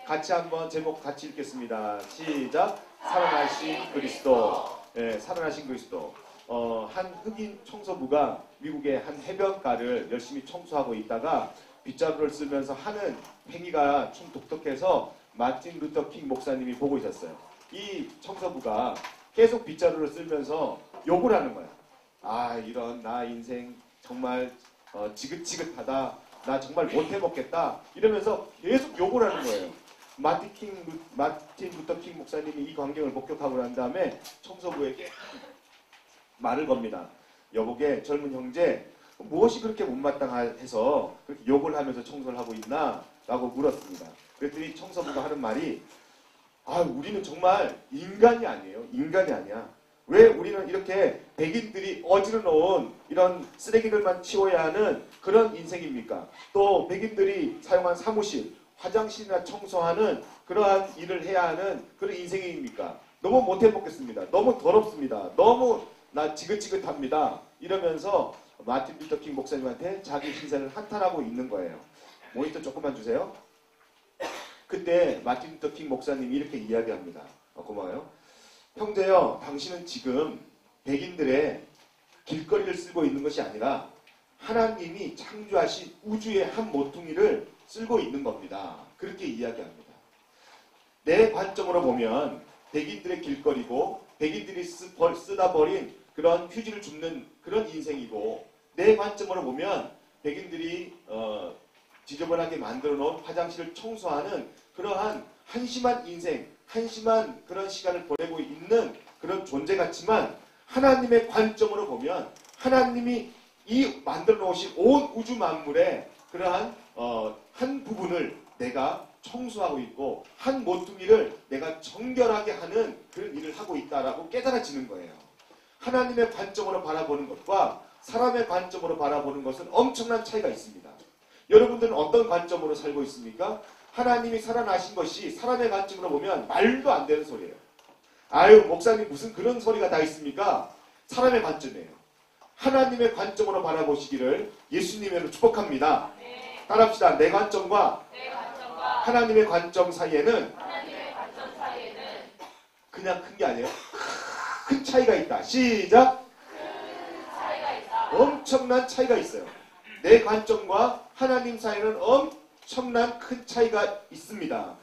같이 한번 제목 같이 읽겠습니다. 시작. 살아나신 그리스도. 예, 살아나신 그리스도. 한 흑인 청소부가 미국의 한 해변가를 열심히 청소하고 있다가 빗자루를 쓰면서 하는 행위가 좀 독특해서 마틴 루터 킹 목사님이 보고 있었어요. 이 청소부가 계속 빗자루를 쓸면서 욕을 하는 거야. 아, 이런 나 인생 정말 지긋지긋하다. 나 정말 못해먹겠다. 이러면서 계속 욕을 하는 거예요. 마틴 루터 킹 목사님이 이 광경을 목격하고 난 다음에 청소부에게 말을 겁니다. 여보게 젊은 형제 무엇이 그렇게 못마땅해서 그렇게 욕을 하면서 청소를 하고 있나? 라고 물었습니다. 그랬더니 청소부가 하는 말이 우리는 정말 인간이 아니에요. 인간이 아니야. 왜 우리는 이렇게 백인들이 어지러놓은 이런 쓰레기들만 치워야 하는 그런 인생입니까? 또 백인들이 사용한 사무실, 화장실이나 청소하는 그러한 일을 해야 하는 그런 인생입니까? 너무 못해먹겠습니다. 너무 더럽습니다. 너무 나 지긋지긋합니다. 이러면서 마틴 루터 킹 목사님한테 자기 신세를 한탄하고 있는 거예요. 모니터 조금만 주세요. 그때 마틴 루터 킹 목사님이 이렇게 이야기합니다. 고마워요. 형제요, 당신은 지금 백인들의 길거리를 쓸고 있는 것이 아니라 하나님이 창조하신 우주의 한 모퉁이를 쓸고 있는 겁니다. 그렇게 이야기합니다. 내 관점으로 보면 백인들의 길거리고 백인들이 쓰다 버린 그런 휴지를 줍는 그런 인생이고, 내 관점으로 보면 백인들이 지저분하게 만들어 놓은 화장실을 청소하는 그러한 한심한 인생, 한심한 그런 시간을 보내고 있는 그런 존재 같지만, 하나님의 관점으로 보면 하나님이 이 만들어 놓으신 온 우주 만물의 그러한 한 부분을 내가 청소하고 있고 한 모퉁이를 내가 정결하게 하는 그런 일을 하고 있다라고 깨달아지는 거예요. 하나님의 관점으로 바라보는 것과 사람의 관점으로 바라보는 것은 엄청난 차이가 있습니다. 여러분들은 어떤 관점으로 살고 있습니까? 하나님이 살아나신 것이 사람의 관점으로 보면 말도 안 되는 소리예요. 아유, 목사님 무슨 그런 소리가 다 있습니까? 사람의 관점이에요. 하나님의 관점으로 바라보시기를 예수님으로 축복합니다. 따라합시다. 내 관점과 하나님의 관점 사이에는 그냥 큰 게 아니에요. 큰 차이가 있다. 시작. 엄청난 차이가 있어요. 내 관점과 하나님 사이에는 엄청난 큰 차이가 있습니다.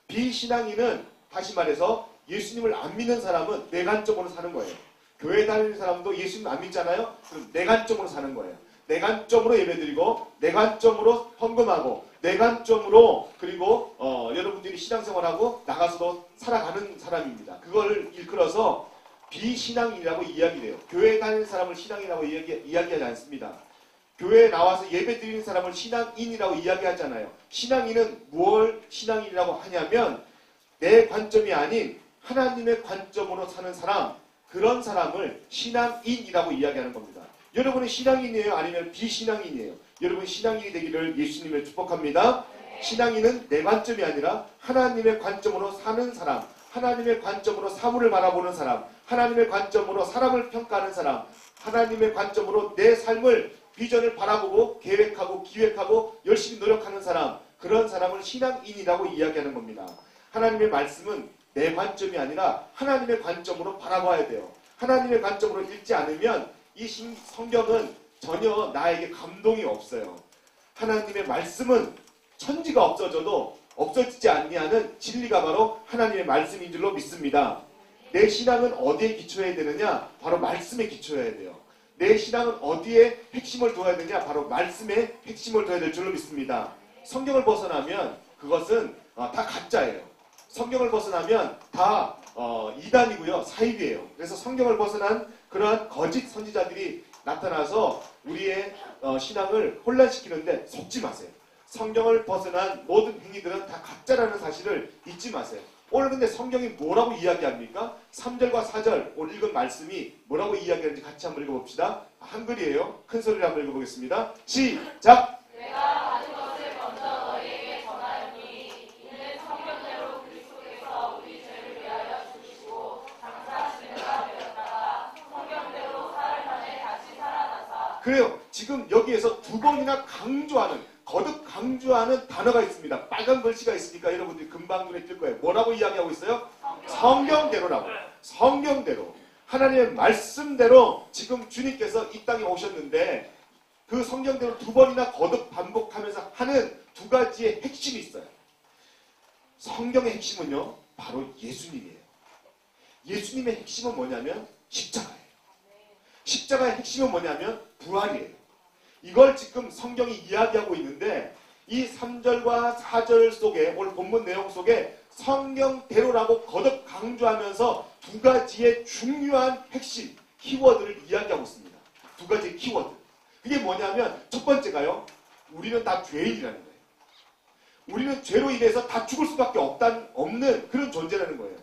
비신앙인은, 다시 말해서 예수님을 안 믿는 사람은 내 관점으로 사는 거예요. 교회 다니는 사람도 예수님 안 믿잖아요. 그럼 내 관점으로 사는 거예요. 내 관점으로 예배드리고 내 관점으로 헌금하고 내 관점으로, 그리고 여러분들이 신앙생활하고 나가서도 살아가는 사람입니다. 그걸 일컬어서 비신앙인이라고 이야기해요. 교회 다니는 사람을 신앙인이라고 이야기하지 않습니다. 교회에 나와서 예배 드리는 사람을 신앙인이라고 이야기하잖아요. 신앙인은 무엇을 신앙인이라고 하냐면 내 관점이 아닌 하나님의 관점으로 사는 사람, 그런 사람을 신앙인이라고 이야기하는 겁니다. 여러분은 신앙인이에요? 아니면 비신앙인이에요? 여러분 신앙인이 되기를 예수님을 축복합니다. 신앙인은 내 관점이 아니라 하나님의 관점으로 사는 사람, 하나님의 관점으로 사물을 바라보는 사람, 하나님의 관점으로 사람을 평가하는 사람, 하나님의 관점으로 내 삶을, 비전을 바라보고 계획하고 기획하고 열심히 노력하는 사람, 그런 사람을 신앙인이라고 이야기하는 겁니다. 하나님의 말씀은 내 관점이 아니라 하나님의 관점으로 바라봐야 돼요. 하나님의 관점으로 읽지 않으면 이 성경은 전혀 나에게 감동이 없어요. 하나님의 말씀은 천지가 없어져도 없어지지 아니하는 진리가 바로 하나님의 말씀인 줄로 믿습니다. 내 신앙은 어디에 기초해야 되느냐? 바로 말씀에 기초해야 돼요. 내 신앙은 어디에 핵심을 둬야 되냐? 바로 말씀에 핵심을 둬야 될 줄로 믿습니다. 성경을 벗어나면 그것은 다 가짜예요. 성경을 벗어나면 다 이단이고요, 사입이에요. 그래서 성경을 벗어난 그러한 거짓 선지자들이 나타나서 우리의 신앙을 혼란시키는데 속지 마세요. 성경을 벗어난 모든 행위들은 다 가짜라는 사실을 잊지 마세요. 오늘 근데 성경이 뭐라고 이야기합니까? 3절과 4절 오늘 읽은 말씀이 뭐라고 이야기하는지 같이 한번 읽어봅시다. 한글이에요. 큰 소리로 한번 읽어보겠습니다. 시작! 내가 가진 것을 먼저 너희에게 전하였니 이는 성경대로 그리스도께서 우리 죄를 위하여 죽으시고 장사하시는 바 되었다가 성경대로 사흘 만에 다시 살아나사. 그래요. 지금 여기에서 두 번이나 강조하는, 거듭 강조하는 단어가 있습니다. 빨간 글씨가 있으니까 여러분들이 금방 눈에 띌 거예요. 뭐라고 이야기하고 있어요? 성경대로라고. 성경대로. 하나님의 말씀대로 지금 주님께서 이 땅에 오셨는데 그 성경대로 두 번이나 거듭 반복하면서 하는 두 가지의 핵심이 있어요. 성경의 핵심은요, 바로 예수님이에요. 예수님의 핵심은 뭐냐면 십자가예요. 십자가의 핵심은 뭐냐면 부활이에요. 이걸 지금 성경이 이야기하고 있는데 이 3절과 4절 속에 오늘 본문 내용 속에 성경대로라고 거듭 강조하면서 두 가지의 중요한 핵심 키워드를 이야기하고 있습니다. 두 가지의 키워드. 그게 뭐냐면 첫 번째가요. 우리는 다 죄인이라는 거예요. 우리는 죄로 인해서 다 죽을 수밖에 없는 그런 존재라는 거예요.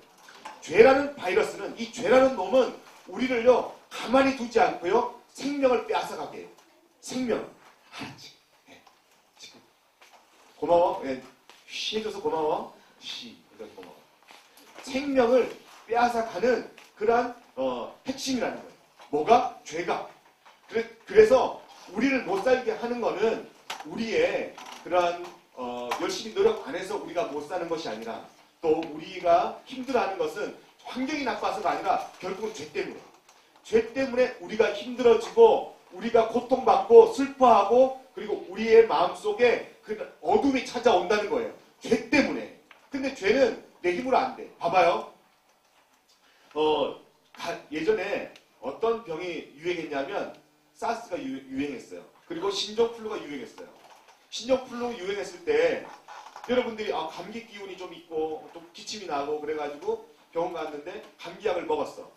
죄라는 바이러스는, 이 죄라는 놈은 우리를요 가만히 두지 않고요 생명을 빼앗아가게 해요. 생명. 알았지? 네. 지금 고마워. 네. 쉬 해줘서 고마워. 쉬 해줘서 고마워. 생명을 빼앗아가는 그러한 핵심이라는 거예요. 뭐가? 죄가. 그래서 우리를 못 살게 하는 거는 우리의 그러한 열심히 노력 안 해서 우리가 못 사는 것이 아니라 또 우리가 힘들어하는 것은 환경이 나빠서가 아니라 결국은 죄 때문에. 죄 때문에 우리가 힘들어지고 우리가 고통받고 슬퍼하고 그리고 우리의 마음속에 그 어둠이 찾아온다는 거예요. 죄 때문에. 근데 죄는 내 힘으로 안 돼. 봐봐요. 예전에 어떤 병이 유행했냐면 사스가 유행했어요. 그리고 신종플루가 유행했어요. 신종플루 유행했을 때 여러분들이 감기 기운이 좀 있고 좀 기침이 나고 그래가지고 병원 갔는데 감기약을 먹었어.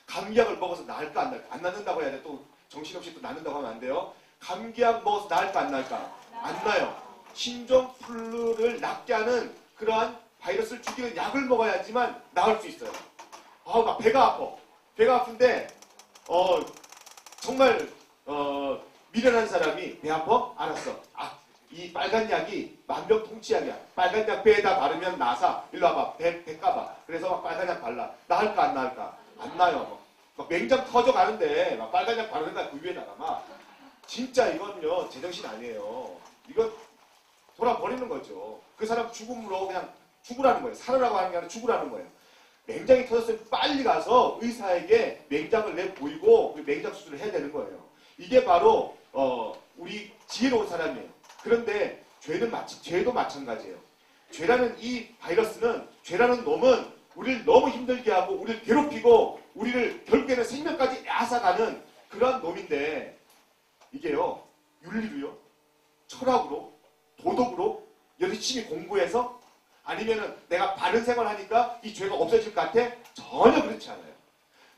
감기약을 먹어서 나을까 안 나을까? 안 낫는다고 해야 돼. 또 정신없이 또 낫는다고 하면 안 돼요. 감기약 먹어서 나을까 안 나을까? 안 나요. 신종플루를 낫게 하는 그러한 바이러스를 죽이는 약을 먹어야지만 나을 수 있어요. 막 배가 아파. 배가 아픈데 정말 미련한 사람이 배 아파? 알았어. 이 빨간 약이 만병통치약이야. 빨간 약 배에다 바르면 나사. 일로 와봐. 배 까봐. 그래서 막 빨간 약 발라. 나을까 안 나을까? 안 나요. 막 맹장 터져가는데 막 빨간 약 바르는 거야. 그 위에다가 막. 진짜 이건요. 제정신 아니에요. 이건 돌아버리는 거죠. 그 사람 죽음으로 그냥 죽으라는 거예요. 살으라고 하는 게 아니라 죽으라는 거예요. 맹장이 터졌으면 빨리 가서 의사에게 맹장을 내보이고 맹장 수술을 해야 되는 거예요. 이게 바로 우리 지혜로운 사람이에요. 그런데 죄도 마찬가지예요. 죄라는 이 바이러스는, 죄라는 놈은 우리를 너무 힘들게 하고 우리를 괴롭히고 우리를 결국에는 생명까지 앗아가는 그러한 놈인데 이게요 윤리로요, 철학으로, 도덕으로 열심히 공부해서 아니면은 내가 바른 생활 하니까 이 죄가 없어질 것 같아? 전혀 그렇지 않아요.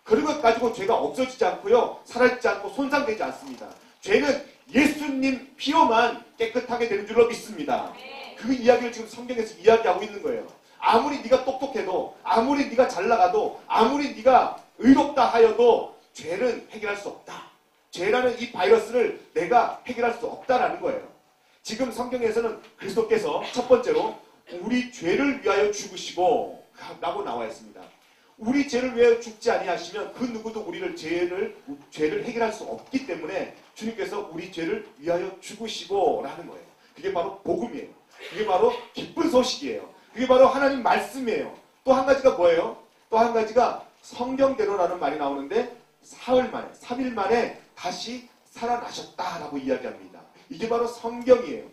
그런 것 가지고 죄가 없어지지 않고요. 사라지지 않고 손상되지 않습니다. 죄는 예수님 피로만 깨끗하게 되는 줄로 믿습니다. 그 이야기를 지금 성경에서 이야기하고 있는 거예요. 아무리 네가 똑똑해도, 아무리 네가 잘 나가도, 아무리 네가 의롭다 하여도 죄는 해결할 수 없다. 죄라는 이 바이러스를 내가 해결할 수 없다라는 거예요. 지금 성경에서는 그리스도께서 첫 번째로 우리 죄를 위하여 죽으시고 라고 나와 있습니다. 우리 죄를 위하여 죽지 아니하시면 그 누구도 우리를 죄를 해결할 수 없기 때문에 주님께서 우리 죄를 위하여 죽으시고 라는 거예요. 그게 바로 복음이에요. 그게 바로 기쁜 소식이에요. 그게 바로 하나님 말씀이에요. 또 한 가지가 뭐예요? 또 한 가지가 성경대로라는 말이 나오는데 사흘 만에, 3일 만에 다시 살아나셨다라고 이야기합니다. 이게 바로 성경이에요.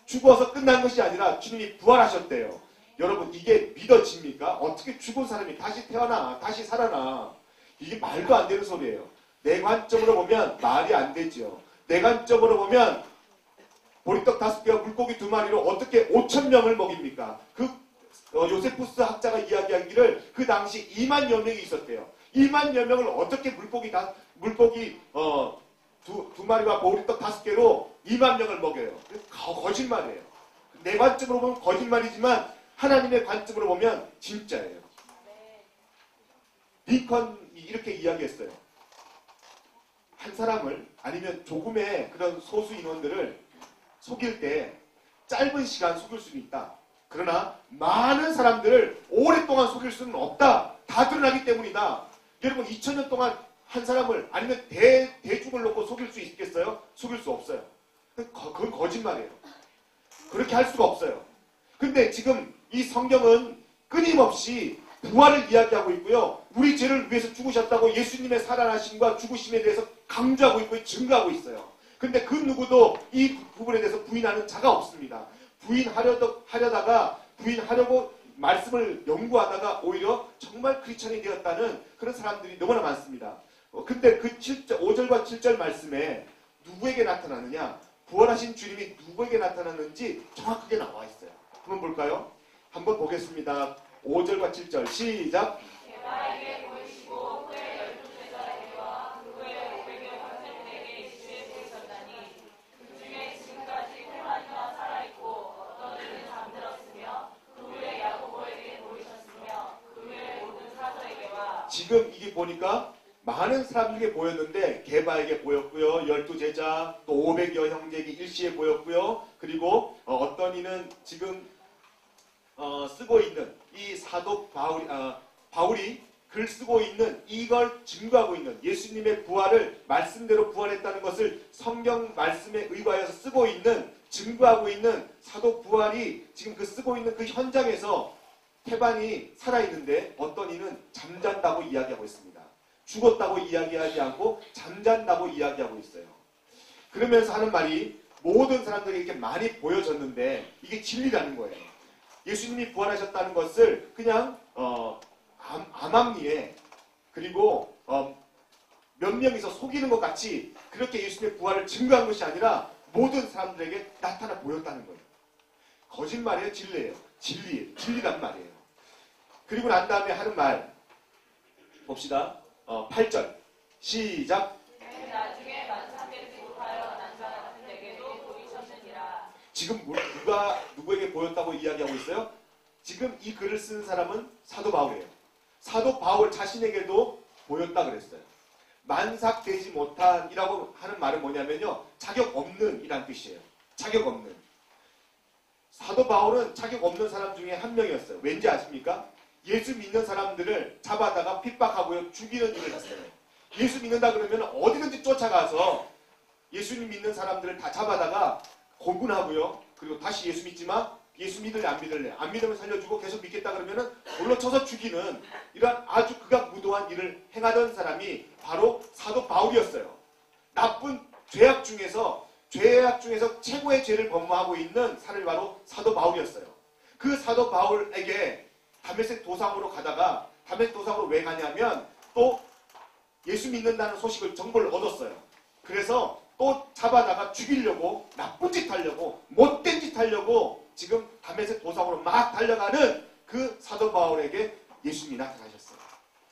죽어서 끝난 것이 아니라 주님이 부활하셨대요. 여러분 이게 믿어집니까? 어떻게 죽은 사람이 다시 태어나, 다시 살아나. 이게 말도 안 되는 소리예요. 내 관점으로 보면 말이 안 되죠. 내 관점으로 보면 보리떡 5개와 물고기 2마리로 어떻게 5,000명을 먹입니까? 요세푸스 학자가 이야기하기를 그 당시 2만여 명이 있었대요. 2만여 명을 어떻게 물고기 2마리와 보리떡 5개로 2만 명을 먹여요. 거짓말이에요. 내 관점으로 보면 거짓말이지만 하나님의 관점으로 보면 진짜예요. 링컨이 이렇게 이야기했어요. 한 사람을 아니면 조금의 그런 소수 인원들을 속일 때 짧은 시간 속일 수는 있다. 그러나 많은 사람들을 오랫동안 속일 수는 없다. 다 드러나기 때문이다. 여러분 2000년 동안 한 사람을 아니면 대중을 놓고 속일 수 있겠어요? 속일 수 없어요. 그건 거짓말이에요. 그렇게 할 수가 없어요. 근데 지금 이 성경은 끊임없이 부활을 이야기하고 있고요. 우리 죄를 위해서 죽으셨다고 예수님의 살아나심과 죽으심에 대해서 강조하고 있고 증거하고 있어요. 근데 그 누구도 이 부분에 대해서 부인하는 자가 없습니다. 부인하려고 말씀을 연구하다가 오히려 정말 크리스천이 되었다는 그런 사람들이 너무나 많습니다. 근데 그 5절과 7절 말씀에 누구에게 나타나느냐, 부활하신 주님이 누구에게 나타났는지 정확하게 나와 있어요. 한번 볼까요? 한번 보겠습니다. 5절과 7절 시작. 개바에게 보이시고 후에 12제자에게와 그 후에 500여 형제들에게 이주에 보이셨다니 그 중에 지금까지 헬라니와 살아있고 어떤 이는 잠들었으며 그 후에 야고보에게 보이셨으며 그 후에 모든 사도에게와 지금 이게 보니까 많은 사람들에게 보였는데 게바에게 보였고요. 12제자 또 500여 형제에게 일시에 보였고요. 그리고 어떤 이는 지금 쓰고 있는 이 사도 바울이 글 쓰고 있는 이걸 증거하고 있는 예수님의 부활을 말씀대로 부활했다는 것을 성경 말씀에 의거하여서 쓰고 있는 증거하고 있는 사도 부활이 지금 그 쓰고 있는 그 현장에서 태반이 살아있는데 어떤 이는 잠잔다고 이야기하고 있습니다. 죽었다고 이야기하지 않고 잠잔다고 이야기하고 있어요. 그러면서 하는 말이 모든 사람들이 이렇게 많이 보여졌는데 이게 진리라는 거예요. 예수님이 부활하셨다는 것을 그냥 암암리에 그리고 몇 명이서 속이는 것 같이 그렇게 예수님의 부활을 증거한 것이 아니라 모든 사람들에게 나타나 보였다는 거예요. 거짓말이에요? 진리예요? 진리예요. 진리란 말이에요. 그리고 난 다음에 하는 말 봅시다. 8절 시작. 나중에 만삭되지 못하여 난자 같은 데게도 보이셨느니라. 지금 누가 누구에게 보였다고 이야기하고 있어요? 지금 이 글을 쓴 사람은 사도 바울이에요. 사도 바울 자신에게도 보였다 그랬어요. 만삭되지 못한이라고 하는 말은 뭐냐면요, 자격 없는 이란 뜻이에요. 자격 없는. 사도 바울은 자격 없는 사람 중에 한 명이었어요. 왠지 아십니까? 예수 믿는 사람들을 잡아다가 핍박하고요, 죽이는 일을 했어요. 예수 믿는다 그러면 어디든지 쫓아가서 예수님 믿는 사람들을 다 잡아다가 고문하고요, 그리고 다시 예수 믿지만 예수 믿을래 안 믿을래, 안 믿으면 살려주고 계속 믿겠다 그러면은 물러쳐서 죽이는 이러한 아주 극악무도한 일을 행하던 사람이 바로 사도 바울이었어요. 나쁜 죄악 중에서 최고의 죄를 범하고 있는 사람이 바로 사도 바울이었어요. 그 사도 바울에게 다메섹 도상으로 가다가, 다메섹 도상으로 왜 가냐면 또 예수 믿는다는 소식을 정보를 얻었어요. 그래서 또 잡아다가 죽이려고, 나쁜 짓 하려고, 못된 짓 하려고 지금 다메섹 도상으로 막 달려가는 그 사도 바울에게 예수님이 나타나셨어요.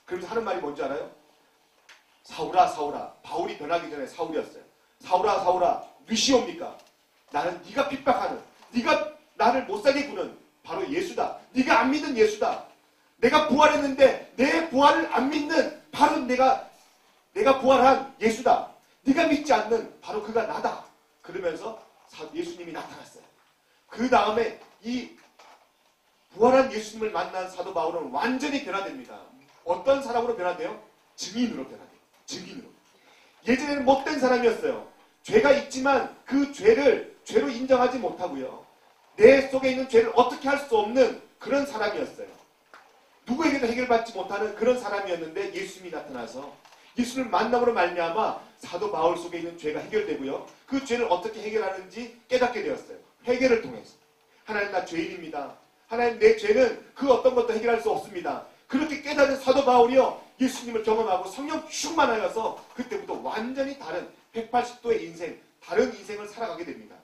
그러면서 하는 말이 뭔지 알아요? 사울아 사울아, 바울이 변하기 전에 사울이었어요. 사울아 사울아, 누시옵니까? 나는 네가 핍박하는, 네가 나를 못살게 구는 바로 예수다. 네가 안 믿은 예수다. 내가 부활했는데 내 부활을 안 믿는 바로 내가 부활한 예수다. 네가 믿지 않는 바로 그가 나다. 그러면서 예수님이 나타났어요. 그 다음에 이 부활한 예수님을 만난 사도 바울은 완전히 변화됩니다. 어떤 사람으로 변화돼요? 증인으로 변화돼요. 증인으로. 예전에는 못된 사람이었어요. 죄가 있지만 그 죄로 인정하지 못하고요, 내 속에 있는 죄를 어떻게 할 수 없는 그런 사람이었어요. 누구에게도 해결받지 못하는 그런 사람이었는데 예수님이 나타나서 예수를 만남으로 말미암아 사도 바울 속에 있는 죄가 해결되고요, 그 죄를 어떻게 해결하는지 깨닫게 되었어요. 회개를 통해서. 하나님, 나 죄인입니다. 하나님, 내 죄는 그 어떤 것도 해결할 수 없습니다. 그렇게 깨닫은 사도 바울이요, 예수님을 경험하고 성령 충만하여서 그때부터 완전히 다른 180도의 인생, 다른 인생을 살아가게 됩니다.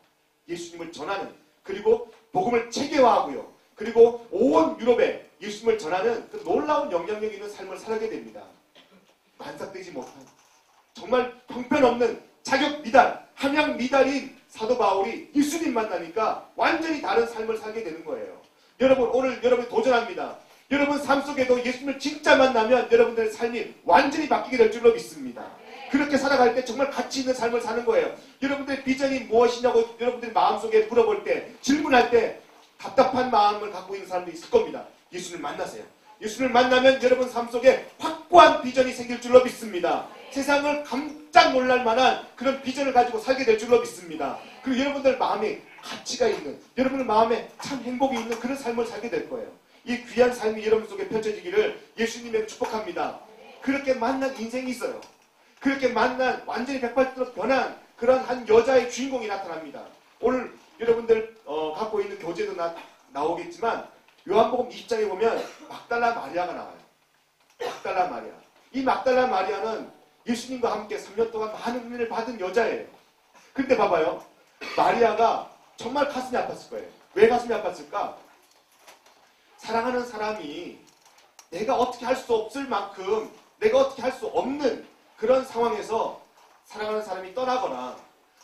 예수님을 전하는, 그리고 복음을 체계화하고요, 그리고 온 유럽에 예수님을 전하는 그 놀라운 영향력 있는 삶을 살게 됩니다. 만삭되지 못한, 정말 형편없는 자격 미달, 함양 미달인 사도 바울이 예수님 만나니까 완전히 다른 삶을 살게 되는 거예요. 여러분, 오늘 여러분이 도전합니다. 여러분 삶 속에도 예수님을 진짜 만나면 여러분들의 삶이 완전히 바뀌게 될 줄로 믿습니다. 그렇게 살아갈 때 정말 가치 있는 삶을 사는 거예요. 여러분들의 비전이 무엇이냐고 여러분들의 마음속에 물어볼 때, 질문할 때 답답한 마음을 갖고 있는 사람도 있을 겁니다. 예수님을 만나세요. 예수님을 만나면 여러분 삶 속에 확고한 비전이 생길 줄로 믿습니다. 세상을 깜짝 놀랄 만한 그런 비전을 가지고 살게 될 줄로 믿습니다. 그리고 여러분들 마음이 가치가 있는, 여러분의 마음에 참 행복이 있는 그런 삶을 살게 될 거예요. 이 귀한 삶이 여러분 속에 펼쳐지기를 예수님의 축복합니다. 그렇게 만난 인생이 있어요. 그렇게 만난 완전히 180도 변한 그런 한 여자의 주인공이 나타납니다. 오늘 여러분들 갖고 있는 교재도 나오겠지만 요한복음 20장에 보면 막달라 마리아가 나와요. 막달라 마리아. 이 막달라 마리아는 예수님과 함께 3년 동안 많은 은혜를 받은 여자예요. 근데 봐봐요. 마리아가 정말 가슴이 아팠을 거예요. 왜 가슴이 아팠을까? 사랑하는 사람이 내가 어떻게 할 수 없을 만큼, 내가 어떻게 할 수 없는 그런 상황에서 사랑하는 사람이 떠나거나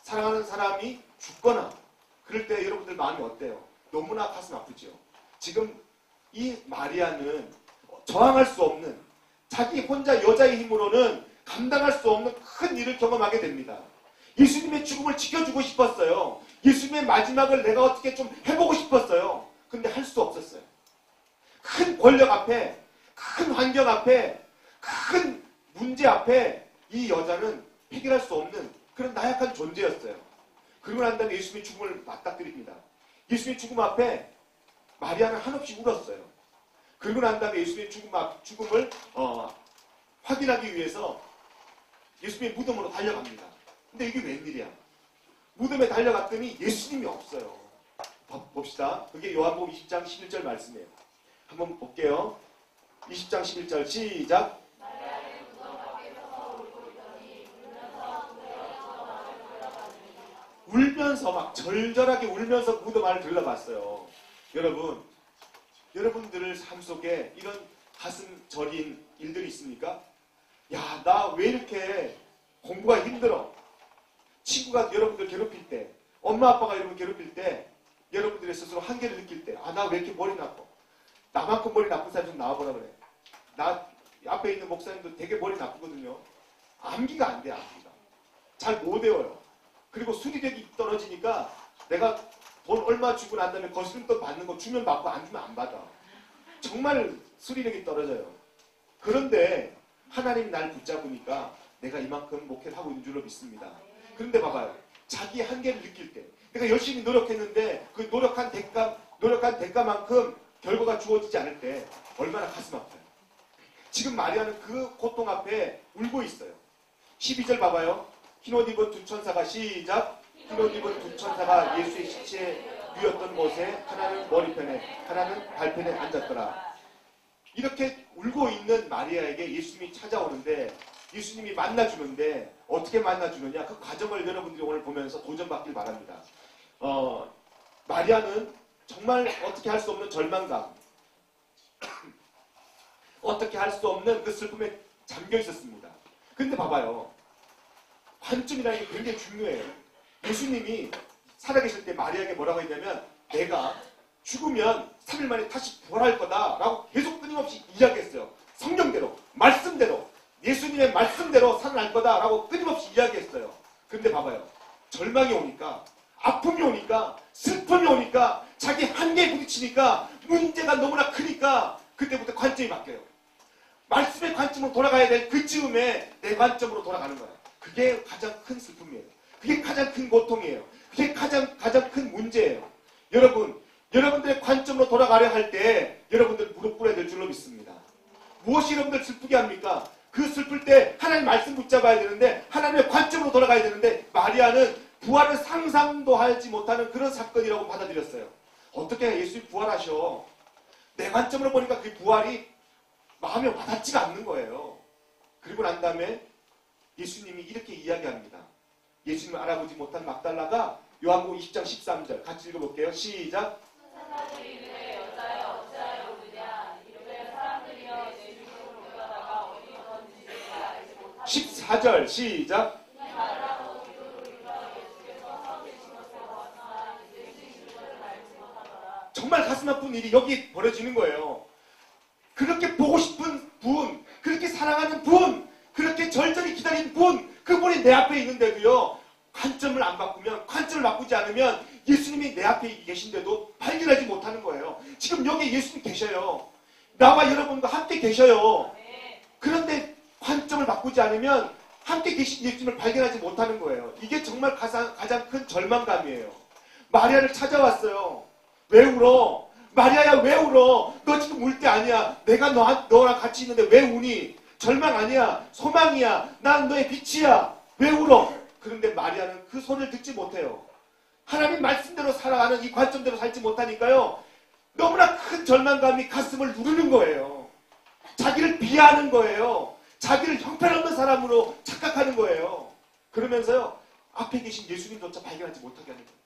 사랑하는 사람이 죽거나 그럴 때 여러분들 마음이 어때요? 너무나 가슴 아프죠. 지금 이 마리아는 저항할 수 없는, 자기 혼자 여자의 힘으로는 감당할 수 없는 큰 일을 경험하게 됩니다. 예수님의 죽음을 지켜주고 싶었어요. 예수님의 마지막을 내가 어떻게 좀 해보고 싶었어요. 근데 할 수 없었어요. 큰 권력 앞에, 큰 환경 앞에, 큰 문제 앞에 이 여자는 해결할 수 없는 그런 나약한 존재였어요. 그러고 난 다음에 예수님의 죽음을 맞닥뜨립니다. 예수님의 죽음 앞에 마리아는 한없이 울었어요. 그러고 난 다음에 예수님의 죽음을 확인하기 위해서 예수님의 무덤으로 달려갑니다. 근데 이게 웬일이야? 무덤에 달려갔더니 예수님이 없어요. 봅시다. 그게 요한복음 20장 11절 말씀이에요. 한번 볼게요. 20장 11절 시작. 울면서 막 절절하게 울면서 무덤 안을 들러봤어요. 여러분, 여러분들 삶 속에 이런 가슴 저린 일들이 있습니까? 야, 나 왜 이렇게 공부가 힘들어? 친구가 여러분들 괴롭힐 때, 엄마 아빠가 여러분 괴롭힐 때, 여러분들의 스스로 한계를 느낄 때, 아, 나 왜 이렇게 머리 나빠? 나만큼 머리 나쁜 사람 좀 나와보라 그래. 나 앞에 있는 목사님도 되게 머리 나쁘거든요. 암기가 안 돼, 암기가. 잘 못 외워요. 그리고 수리력이 떨어지니까 내가 돈 얼마 주고 난 다음에 거스름돈 받는 거 주면 받고 안 주면 안 받아. 정말 수리력이 떨어져요. 그런데 하나님이 날 붙잡으니까 내가 이만큼 목회를 하고 있는 줄로 믿습니다. 그런데 봐봐요. 자기 한계를 느낄 때, 내가 열심히 노력했는데 그 노력한 대가만큼 결과가 주어지지 않을 때 얼마나 가슴 아파요. 지금 마리아는 그 고통 앞에 울고 있어요. 12절 봐봐요. 흰옷 입은 두 천사가 시작. 흰옷 입은 두 천사가 예수의 시체에 누였던 곳에 하나는 머리편에 하나는 발편에 앉았더라. 이렇게 울고 있는 마리아에게 예수님이 찾아오는데, 예수님이 만나주는데 어떻게 만나주느냐, 그 과정을 여러분들이 오늘 보면서 도전받길 바랍니다. 마리아는 정말 어떻게 할 수 없는 절망감, 어떻게 할 수 없는 그 슬픔에 잠겨 있었습니다. 근데 봐봐요. 관점이라는 게 굉장히 중요해요. 예수님이 살아계실 때 마리아에게 뭐라고 했냐면, 내가 죽으면 3일 만에 다시 부활할 거다라고 계속 끊임없이 이야기했어요. 성경대로, 말씀대로, 예수님의 말씀대로 살아날 거다라고 끊임없이 이야기했어요. 근데 봐봐요. 절망이 오니까, 아픔이 오니까, 슬픔이 오니까, 자기 한계에 부딪히니까, 문제가 너무나 크니까 그때부터 관점이 바뀌어요. 말씀의 관점으로 돌아가야 될 그 즈음에 내 관점으로 돌아가는 거예요. 그게 가장 큰 슬픔이에요. 그게 가장 큰 고통이에요. 그게 가장 큰 문제예요. 여러분들의 관점으로 돌아가려 할 때 여러분들 무릎 꿇어야 될 줄로 믿습니다. 무엇이 여러분들 슬프게 합니까? 그 슬플 때 하나님 말씀 붙잡아야 되는데, 하나님의 관점으로 돌아가야 되는데, 마리아는 부활을 상상도 하지 못하는 그런 사건이라고 받아들였어요. 어떻게 예수님이 부활하셔? 내 관점으로 보니까 그 부활이 마음에 와닿지가 않는 거예요. 그리고 난 다음에 예수님이 이렇게 이야기합니다. 예수님을 알아보지 못한 막달라가 요한복음 20장 13절 같이 읽어볼게요. 시작. 천사들이 이르되 여자여 어찌하여 우느냐 이르되 사람들이여 내 주님을 불러다가 어디서든지 내가 알지 못하고 14절 시작. 말하고 기도를 일러 예수께서 서 계신 것에 왔으나 이제 주신 것을 알지 못하더라. 정말 가슴 아픈 일이 여기 벌어지는 거예요. 그렇게 보고 싶은 분, 그렇게 사랑하는 분, 그렇게 절절히 기다린 분, 그분이 내 앞에 있는데도요, 관점을 안 바꾸면, 관점을 바꾸지 않으면 예수님이 내 앞에 계신데도 발견하지 못하는 거예요. 지금 여기 예수님 계셔요. 나와 여러분과 함께 계셔요. 그런데 관점을 바꾸지 않으면 함께 계신 예수님을 발견하지 못하는 거예요. 이게 정말 가장 큰 절망감이에요. 마리아를 찾아왔어요. 왜 울어? 마리아야 왜 울어? 너 지금 울 때 아니야. 내가 너랑 같이 있는데 왜 우니? 절망 아니야. 소망이야. 난 너의 빛이야. 왜 울어? 그런데 마리아는 그 소리를 듣지 못해요. 하나님 말씀대로 살아가는 이 관점대로 살지 못하니까요. 너무나 큰 절망감이 가슴을 누르는 거예요. 자기를 비하하는 거예요. 자기를 형편없는 사람으로 착각하는 거예요. 그러면서요. 앞에 계신 예수님조차 발견하지 못하게 하는 거예요.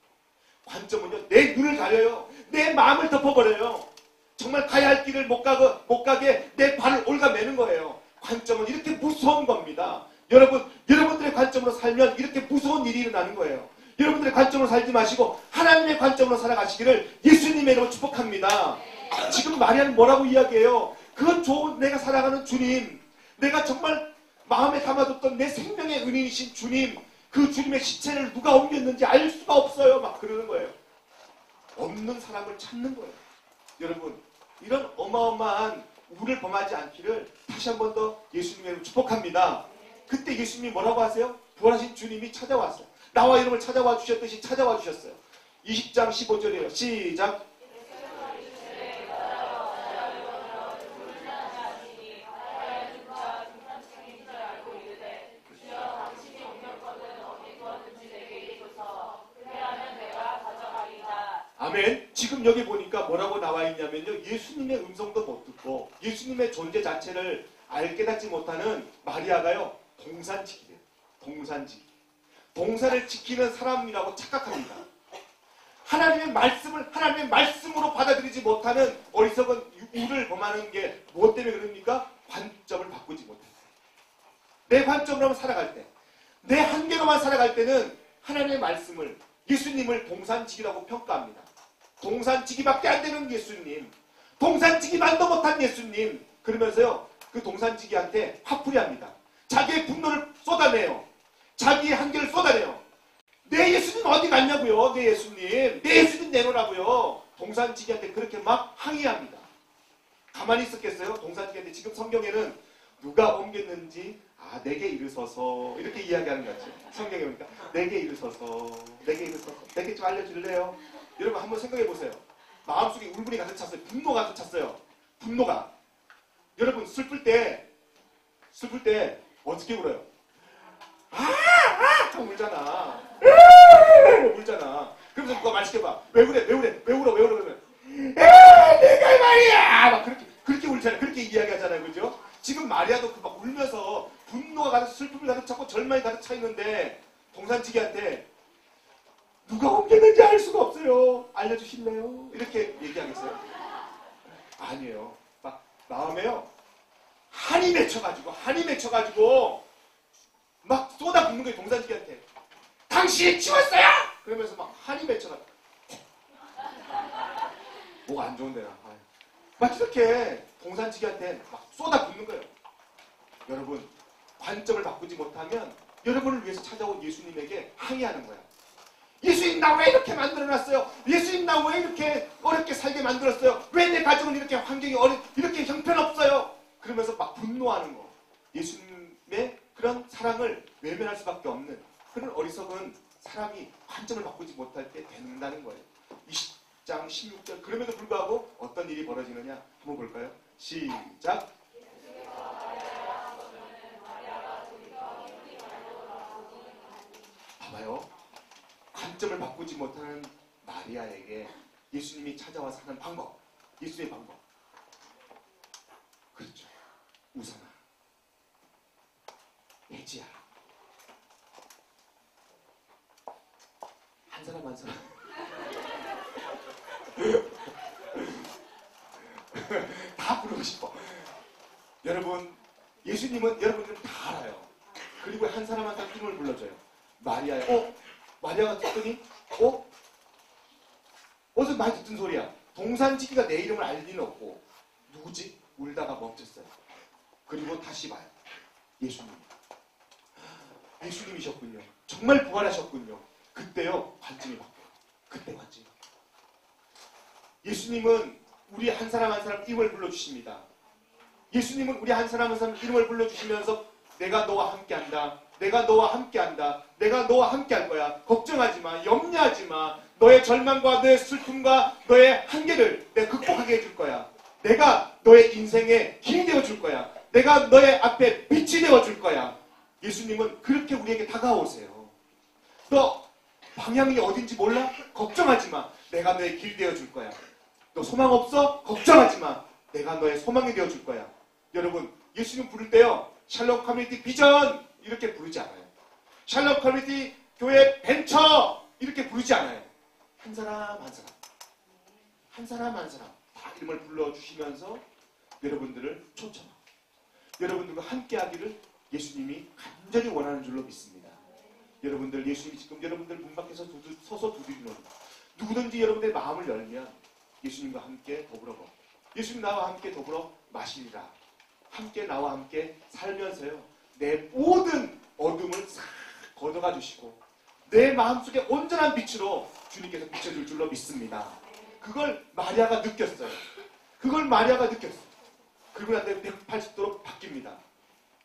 관점은요. 내 눈을 가려요. 내 마음을 덮어버려요. 정말 가야 할 길을 못 가게 내 발을 올가매는 거예요. 관점은 이렇게 무서운 겁니다. 여러분들의 관점으로 살면 이렇게 무서운 일이 일어나는 거예요. 여러분들의 관점으로 살지 마시고 하나님의 관점으로 살아가시기를 예수님의 이름으로 축복합니다. 지금 마리아는 뭐라고 이야기해요? 그 좋은 내가 살아가는 주님, 내가 정말 마음에 담아뒀던 내 생명의 은인이신 주님, 그 주님의 시체를 누가 옮겼는지 알 수가 없어요. 막 그러는 거예요. 없는 사람을 찾는 거예요. 여러분, 이런 어마어마한 우를 범하지 않기를 다시 한 번 더 예수님의 이름으로 축복합니다. 그때 예수님이 뭐라고 하세요? 부활하신 주님이 찾아왔어요. 나와 이름을 찾아와 주셨듯이 찾아와 주셨어요. 20장 15절이에요. 시작. 아멘. 지금 여기 보니까 뭐라고 나와 있냐면요. 예수님의 음성도 못 듣고 예수님의 존재 자체를 깨닫지 못하는 마리아가요. 동산지기래요. 동산지기. 동산을 지키는 사람이라고 착각합니다. 하나님의 말씀을 하나님의 말씀으로 받아들이지 못하는 어리석은 우를 범하는 게 무엇 때문에 그럽니까? 관점을 바꾸지 못했어요. 내 관점으로만 살아갈 때, 내 한계로만 살아갈 때는 하나님의 말씀을, 예수님을 동산지기라고 평가합니다. 동산지기밖에 안 되는 예수님, 동산지기만도 못한 예수님, 그러면서요 그 동산지기한테 화풀이합니다. 자기의 분노를 쏟아내요. 자기의 한계를 쏟아내요. 내 예수님 어디 갔냐고요. 내 예수님 내놓으라고요. 동산지기한테 그렇게 막 항의합니다. 가만히 있었겠어요? 동산지기한테. 지금 성경에는 누가 옮겼는지 내게 이르소서 이렇게 이야기하는 것 같죠. 성경에 보니까 내게 이르소서 내게 좀 알려줄래요? 여러분 한번 생각해 보세요. 마음속에 울분이 가득 찼어요. 분노가 가득 찼어요. 분노가. 여러분 슬플 때 어떻게 울어요? 울잖아. 울잖아. 그러면서 누가 말 시켜봐. 왜 울어? 그러면 내가 말이야. 막 그렇게 울잖아요. 그렇게 이야기하잖아요. 그죠? 지금 마리아도 그 막 울면서 분노가 가득, 슬픔이 가득 찼고 절망이 가득 차 있는데 동산지기한테 누가 옮겼는지 알 수가 없어요. 알려주실래요? 이렇게 얘기하겠어요? 아니에요. 막 마음에요. 한이 맺혀가지고 막 쏟아붓는 거예요. 동산지기한테. 당신이 치웠어요! 그러면서 막 한이 맺혀가지고 목 안 좋은데 막 이렇게 동산지기한테 막 쏟아붓는 거예요. 여러분 관점을 바꾸지 못하면 여러분을 위해서 찾아온 예수님에게 항의하는 거예요. 예수님 나 왜 이렇게 만들어놨어요? 예수님 나 왜 이렇게 어렵게 살게 만들었어요? 왜 내 가정은 이렇게 환경이 이렇게 형편없어요? 그러면서 막 분노하는 거. 예수님의 그런 사랑을 외면할 수밖에 없는 그런 어리석은 사람이 관점을 바꾸지 못할 때 된다는 거예요. 20장 16절. 그럼에도 불구하고 어떤 일이 벌어지느냐 한번 볼까요? 시작. 봐봐요. 관점을 바꾸지 못하는 마리아에게 예수님이 찾아와서 하는 방법, 예수의 방법. 그렇죠. 우선아, 애지야. 한 사람 다 부르고 싶어. 여러분, 예수님은 여러분들은 다 알아요. 그리고 한 사람 이름을 불러줘요. 마리아야. 마리아가 듣더니 어디서 많이 듣던 소리야. 동산지기가 내 이름을 알 리는 없고 누구지? 울다가 멈췄어요. 그리고 다시 봐요. 예수님이셨군요. 정말 부활하셨군요. 그때요 관점이 바뀌어요. 그때 관점이 바뀌어요. 예수님은 우리 한 사람 한 사람 이름을 불러주십니다. 예수님은 우리 한 사람 한 사람 이름을 불러주시면서 내가 너와 함께한다. 내가 너와 함께한다. 내가 너와 함께할 거야. 걱정하지 마. 염려하지 마. 너의 절망과 너의 슬픔과 너의 한계를 내가 극복하게 해줄 거야. 내가 너의 인생에 힘이 되어줄 거야. 내가 너의 앞에 빛이 되어줄 거야. 예수님은 그렇게 우리에게 다가오세요. 너 방향이 어딘지 몰라? 걱정하지 마. 내가 너의 길 되어줄 거야. 너 소망 없어? 걱정하지 마. 내가 너의 소망이 되어줄 거야. 여러분, 예수님 부를 때요, 샬롬 커뮤니티 비전 이렇게 부르지 않아요. 샬롬 커뮤니티 교회 벤처 이렇게 부르지 않아요. 한 사람 한 사람, 한 사람 한 사람 다 이름을 불러주시면서 여러분들을 초청하고 여러분들과 함께하기를 예수님이 간절히 원하는 줄로 믿습니다. 여러분들, 예수님이 지금 여러분들 문 밖에서 서서 두드리는 누구든지 여러분들의 마음을 열면 예수님과 함께 더불어 먹고 예수님 나와 함께 더불어 마시리라. 함께 나와 함께 살면서요, 내 모든 어둠을 싹 걷어가 주시고 내 마음속에 온전한 빛으로 주님께서 비춰줄 줄로 믿습니다. 그걸 마리아가 느꼈어요. 그걸 마리아가 느꼈어요. 그리고 난 다음에 180도로 바뀝니다.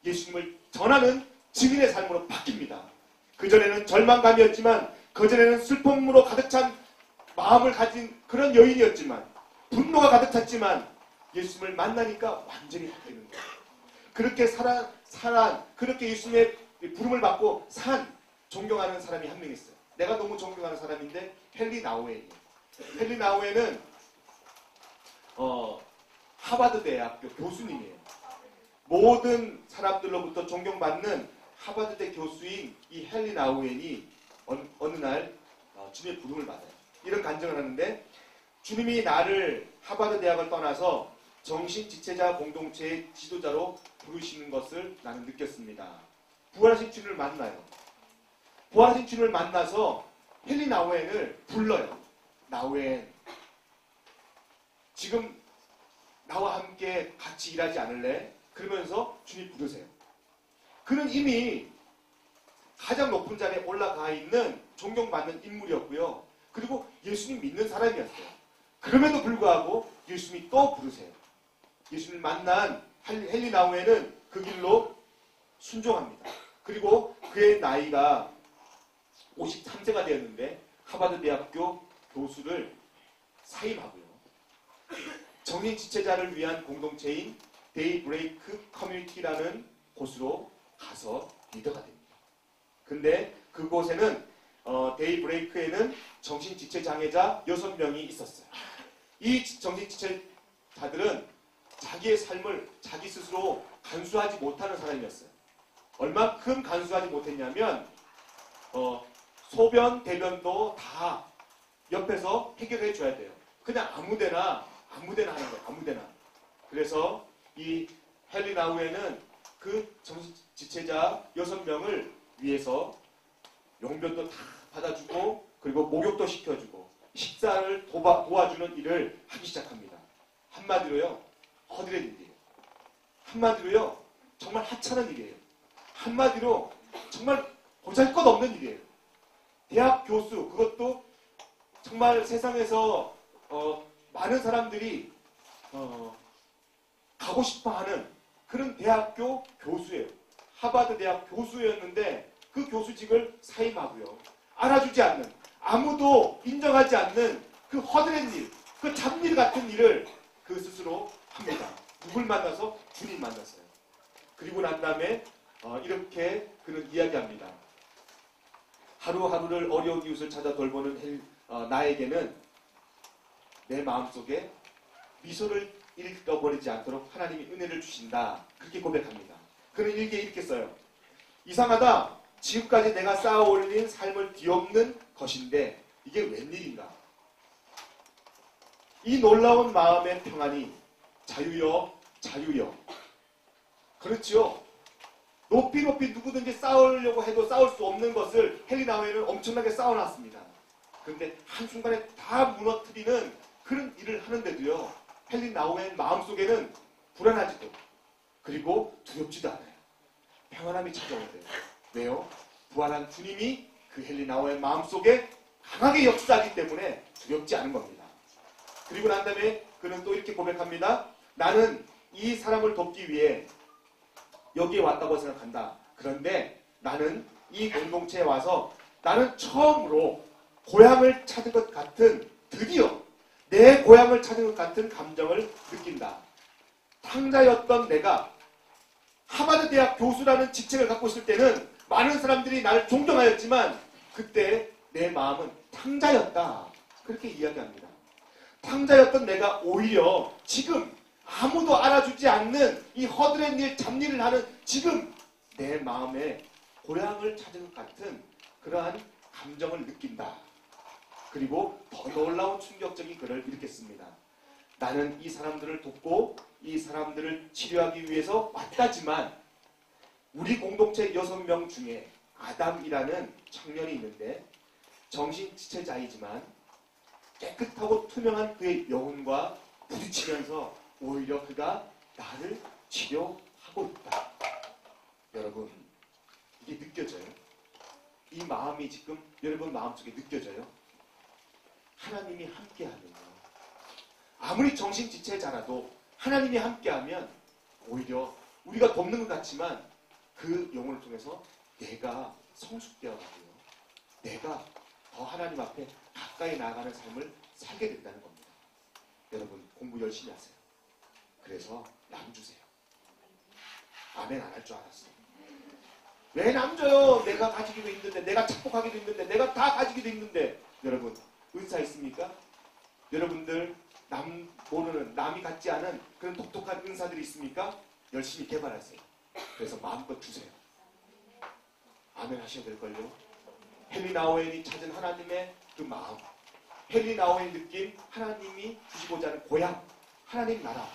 예수님을 전하는 증인의 삶으로 바뀝니다. 그전에는 절망감이었지만, 그전에는 슬픔으로 가득 찬 마음을 가진 그런 여인이었지만, 분노가 가득 찼지만 예수님을 만나니까 완전히 바뀌는 거예요. 그렇게 그렇게 예수님의 부름을 받고 산 존경하는 사람이 한 명 있어요. 내가 너무 존경하는 사람인데 헨리 나우엔이에요. 헨리 나우엔은 하버드 대학교 교수님이에요. 모든 사람들로부터 존경받는 하버드대 교수인 이 헨리 나우엔이 어느 날 주님의 부름을 받아요. 이런 간증을 하는데, 주님이 나를 하버드 대학을 떠나서 정신지체자 공동체의 지도자로 부르시는 것을 나는 느꼈습니다. 부활하신 주님을 만나요. 부활하신 주님을 만나서 헨리 나우엔을 불러요. 나우엔, 지금 나와 함께 같이 일하지 않을래? 그러면서 주님 부르세요. 그는 이미 가장 높은 자리에 올라가 있는 존경받는 인물이었고요. 그리고 예수님 믿는 사람이었어요. 그럼에도 불구하고 예수님이 또 부르세요. 예수님을 만난 헨리 나우엔은 그 길로 순종합니다. 그리고 그의 나이가 53세가 되었는데 하버드 대학교 교수를 사임하고요. 정신지체자를 위한 공동체인 데이브레이크 커뮤니티라는 곳으로 가서 리더가 됩니다. 근데 그곳에는 데이브레이크에는 정신지체장애자 6명이 있었어요. 이 정신지체자들은 자기의 삶을 자기 스스로 간수하지 못하는 사람이었어요. 얼만큼 간수하지 못했냐면 소변, 대변도 다 옆에서 해결해 줘야 돼요. 그냥 아무데나 하는 거예요. 아무데나. 그래서 이 헨리 나우엔은 그 정신지체자 6명을 위해서 용변도 다 받아주고, 그리고 목욕도 시켜주고 식사를 도와주는 일을 하기 시작합니다. 한마디로요, 허드렛 일이에요. 한마디로요, 정말 하찮은 일이에요. 한마디로 정말 보잘것없는 일이에요. 대학 교수, 그것도 정말 세상에서 많은 사람들이 가고 싶어하는 그런 대학교 교수예요. 하버드 대학 교수였는데 그 교수직을 사임하고요. 알아주지 않는, 아무도 인정하지 않는 그 허드렛 일, 그 잡일 같은 일을 그 스스로 합니다. 누굴 만나서? 주님 만났어요. 그리고 난 다음에 이렇게 그는 이야기합니다. 하루하루를 어려운 이웃을 찾아 돌보는 나에게는 내 마음속에 미소를 잃어버리지 않도록 하나님이 은혜를 주신다. 그렇게 고백합니다. 그는 일기에 이렇게 써요. 이상하다. 지금까지 내가 쌓아올린 삶을 뒤엎는 것인데 이게 웬일인가. 이 놀라운 마음의 평안이 자유여 자유여. 그렇지요. 높이 누구든지 쌓으려고 해도 쌓을 수 없는 것을 헨리 나우엔은 엄청나게 쌓아놨습니다. 그런데 한순간에 다 무너뜨리는 그런 일을 하는데도요, 헨리 나우엔 마음속에는 불안하지도, 그리고 두렵지도 않아요. 평안함이 찾아오대요. 왜요? 부활한 주님이 그 헨리 나우엔 마음속에 강하게 역사하기 때문에 두렵지 않은 겁니다. 그리고 난 다음에 그는 또 이렇게 고백합니다. 나는 이 사람을 돕기 위해 여기에 왔다고 생각한다. 그런데 나는 이 공동체에 와서 나는 처음으로 고향을 찾은 것 같은, 드디어 내 고향을 찾은 것 같은 감정을 느낀다. 탕자였던 내가 하버드 대학 교수라는 직책을 갖고 있을 때는 많은 사람들이 나를 존경하였지만 그때 내 마음은 탕자였다. 그렇게 이야기합니다. 탕자였던 내가 오히려 지금 아무도 알아주지 않는 이 허드렛 일, 잡일을 하는 지금 내 마음에 고향을 찾은 것 같은 그러한 감정을 느낀다. 그리고 더 놀라운 충격적인 글을 일으켰습니다. 나는 이 사람들을 돕고 이 사람들을 치료하기 위해서 왔다지만 우리 공동체 6명 중에 아담이라는 청년이 있는데 정신지체자이지만 깨끗하고 투명한 그의 영혼과 부딪히면서 오히려 그가 나를 치료하고 있다. 여러분, 이게 느껴져요? 이 마음이 지금 여러분 마음속에 느껴져요? 하나님이 함께하면요, 아무리 정신지체자라도 하나님이 함께하면 오히려 우리가 돕는 것 같지만 그 영혼을 통해서 내가 성숙되어가고요, 내가 더 하나님 앞에 가까이 나아가는 삶을 살게 된다는 겁니다. 여러분, 공부 열심히 하세요. 그래서 남 주세요. 아멘 안 할 줄 알았어요. 왜 남 줘요? 내가 가지기도 힘든데, 내가 착복하기도 힘든데, 내가 다 가지기도 힘든데. 여러분, 은사 있습니까? 여러분들 남 모르는, 남이 갖지 않은 그런 독특한 은사들이 있습니까? 열심히 개발하세요. 그래서 마음껏 주세요. 아멘 하셔야 될걸요. 헨리 나우엔이 찾은 하나님의 그 마음, 헨리 나우엔이 느낀 하나님이 주시고자 하는 고향, 하나님 나라.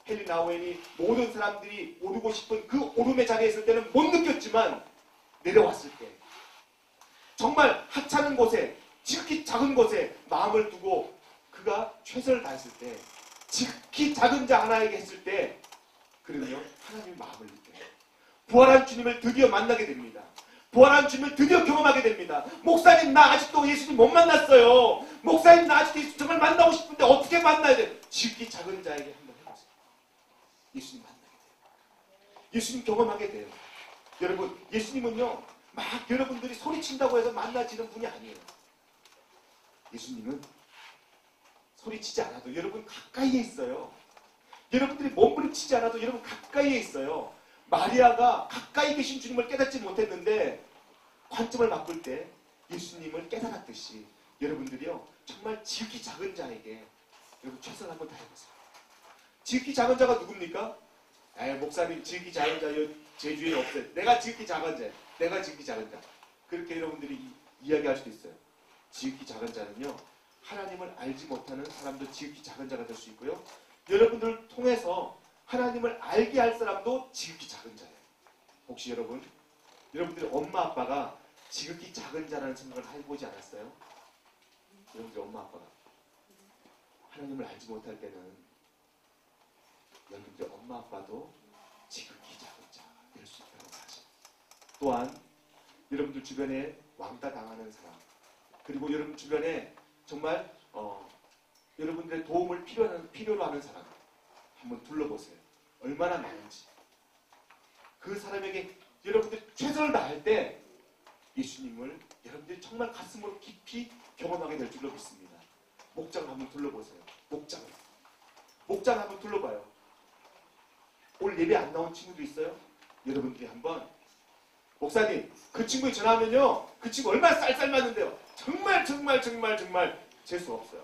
헨리 나우엔이 모든 사람들이 오르고 싶은 그 오름의 자리에 있을 때는 못 느꼈지만 내려왔을 때, 정말 하찮은 곳에, 지극히 작은 곳에 마음을 두고 그가 최선을 다했을 때, 지극히 작은 자 하나에게 했을 때, 그러면요 하나님의 마음을 느껴요. 부활한 주님을 드디어 만나게 됩니다. 부활한 주님을 드디어 경험하게 됩니다. 목사님, 나 아직도 예수님 못 만났어요. 목사님, 나 아직도 예수님 정말 만나고 싶은데 어떻게 만나야 돼? 지극히 작은 자에게 한번 해보세요. 예수님 만나게 돼요. 예수님 경험하게 돼요. 여러분, 예수님은요 막 여러분들이 소리친다고 해서 만나지는 분이 아니에요. 예수님은 소리치지 않아도 여러분 가까이에 있어요. 여러분들이 몸부림치지 않아도 여러분 가까이에 있어요. 마리아가 가까이 계신 주님을 깨닫지 못했는데 관점을 바꿀 때 예수님을 깨달았듯이 여러분들이요 정말 지극히 작은 자에게 여러분 최선을 한번 다해보세요. 지극히 작은 자가 누굽니까? 목사님, 지극히 작은 자요 제주에 없어요. 내가 지극히 작은 자, 내가 지극히 작은 자. 그렇게 여러분들이 이야기할 수도 있어요. 지극히 작은 자는요 하나님을 알지 못하는 사람도 지극히 작은 자가 될 수 있고요, 여러분들을 통해서 하나님을 알게 할 사람도 지극히 작은 자예요. 혹시 여러분들의 엄마 아빠가 지극히 작은 자라는 생각을 해보지 않았어요? 여러분들의 엄마 아빠가 하나님을 알지 못할 때는 여러분들의 엄마 아빠도 지극히 작은 자가 될 수 있다는 사실. 또한 여러분들 주변에 왕따 당하는 사람, 그리고 여러분 주변에 정말 여러분들의 도움을 필요로 하는 사람 한번 둘러보세요. 얼마나 많은지. 그 사람에게 여러분들이 최선을 다할 때 예수님을 여러분들이 정말 가슴으로 깊이 경험하게 될 줄로 믿습니다. 목장을 한번 둘러보세요. 목장 한번 둘러봐요. 오늘 예배 안 나온 친구도 있어요? 여러분들이 한번, 목사님 그 친구에 전화하면요 그 친구 얼마나 쌀쌀맞는데요, 정말 재수 없어요.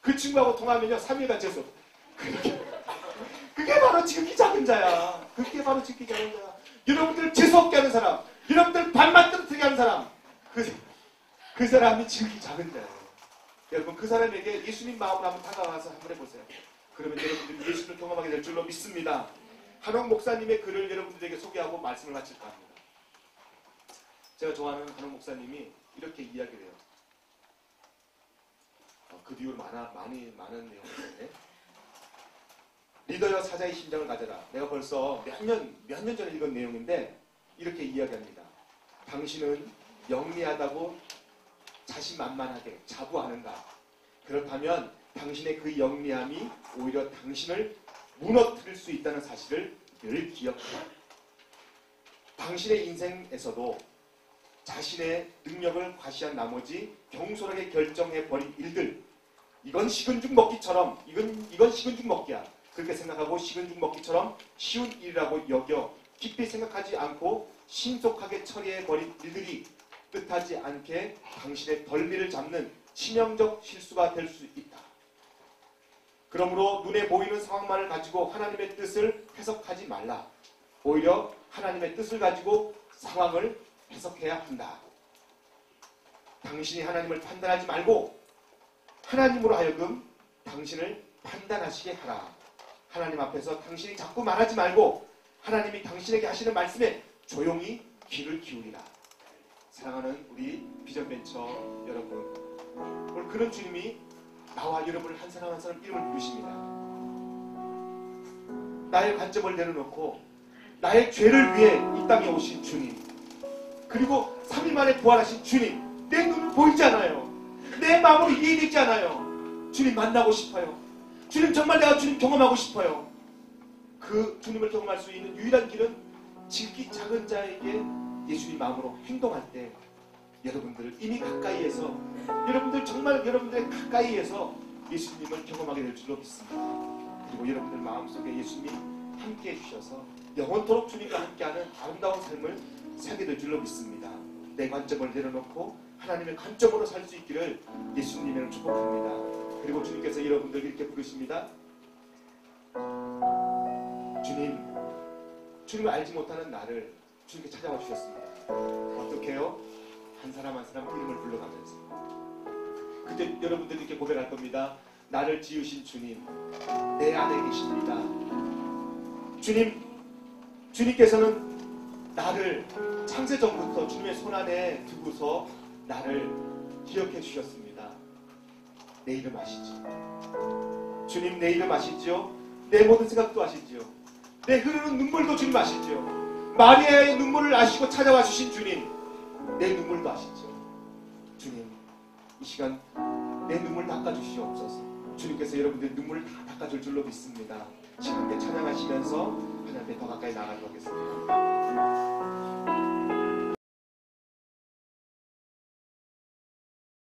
그 친구하고 통화하면요 3일간 재수 없어요. 그게 바로 지극히 작은 자야. 그게 바로 지극히 작은 자야. 여러분들 재수없게 하는 사람, 여러분들 발만 떨어뜨리게 하는 사람, 그 사람이 지극히 작은 자예요. 여러분 그 사람에게 예수님 마음으로 한번 다가와서 한번 해보세요. 그러면 여러분들이 예수를 경험하게 될 줄로 믿습니다. 한옥 목사님의 글을 여러분들에게 소개하고 말씀을 마칠까 합니다. 제가 좋아하는 한옥 목사님이 이렇게 이야기를 해요. 그 뒤로 많은 내용인데, 리더여 사자의 심장을 가져라. 내가 벌써 몇 년 전에 읽은 내용인데 이렇게 이야기합니다. 당신은 영리하다고 자신만만하게 자부하는가? 그렇다면 당신의 그 영리함이 오히려 당신을 무너뜨릴 수 있다는 사실을 늘 기억하라. 당신의 인생에서도 자신의 능력을 과시한 나머지 경솔하게 결정해버린 일들, 이건 식은 죽 먹기처럼, 이건 식은 죽 먹기야, 그렇게 생각하고 식은 죽 먹기처럼 쉬운 일이라고 여겨 깊이 생각하지 않고 신속하게 처리해버린 일들이 뜻하지 않게 당신의 덜미를 잡는 치명적 실수가 될 수 있다. 그러므로 눈에 보이는 상황만을 가지고 하나님의 뜻을 해석하지 말라. 오히려 하나님의 뜻을 가지고 상황을 해석해야 한다. 당신이 하나님을 판단하지 말고 하나님으로 하여금 당신을 판단하시게 하라. 하나님 앞에서 당신이 자꾸 말하지 말고 하나님이 당신에게 하시는 말씀에 조용히 귀를 기울이라. 사랑하는 우리 비전벤처 여러분, 오늘 그런 주님이 나와 여러분을 한 사람 한 사람 이름을 부르십니다. 나의 관점을 내려놓고 나의 죄를 위해 이 땅에 오신 주님, 그리고 3일 만에 부활하신 주님, 내 눈은 보이지 않아요. 내 마음으로 이해되지 않아요. 주님 만나고 싶어요. 주님 정말 내가 주님 경험하고 싶어요. 그 주님을 경험할 수 있는 유일한 길은 질기 작은 자에게 예수님 마음으로 행동할 때 여러분들을 이미 가까이에서, 여러분들 정말 여러분들의 가까이에서 예수님을 경험하게 될 줄로 믿습니다. 그리고 여러분들 마음속에 예수님이 함께해 주셔서 영원토록 주님과 함께하는 아름다운 삶을 살게 될 줄로 믿습니다. 내 관점을 내려놓고 하나님의 관점으로 살 수 있기를 예수님을 축복합니다. 그리고 주님께서 여러분들 이렇게 부르십니다. 주님을 알지 못하는 나를 주님께 찾아와 주셨습니다. 어떻게 해요? 한 사람 한 사람 이름을 불러가면서. 그때 여러분들이 이렇게 고백할 겁니다. 나를 지으신 주님, 내 안에 계십니다. 주님께서는 나를 창세전부터 주님의 손안에 두고서 나를 기억해 주셨습니다. 내 이름 아시죠? 주님 내 이름 아시죠? 내 모든 생각도 아시죠? 내 흐르는 눈물도 주님 아시죠? 마리아의 눈물을 아시고 찾아와 주신 주님, 내 눈물도 아시죠? 주님, 이 시간 내 눈물 닦아주시옵소서. 주님께서 여러분들의 눈물을 다 닦아줄 줄로 믿습니다. 지금 함께 찬양하시면서 하나님께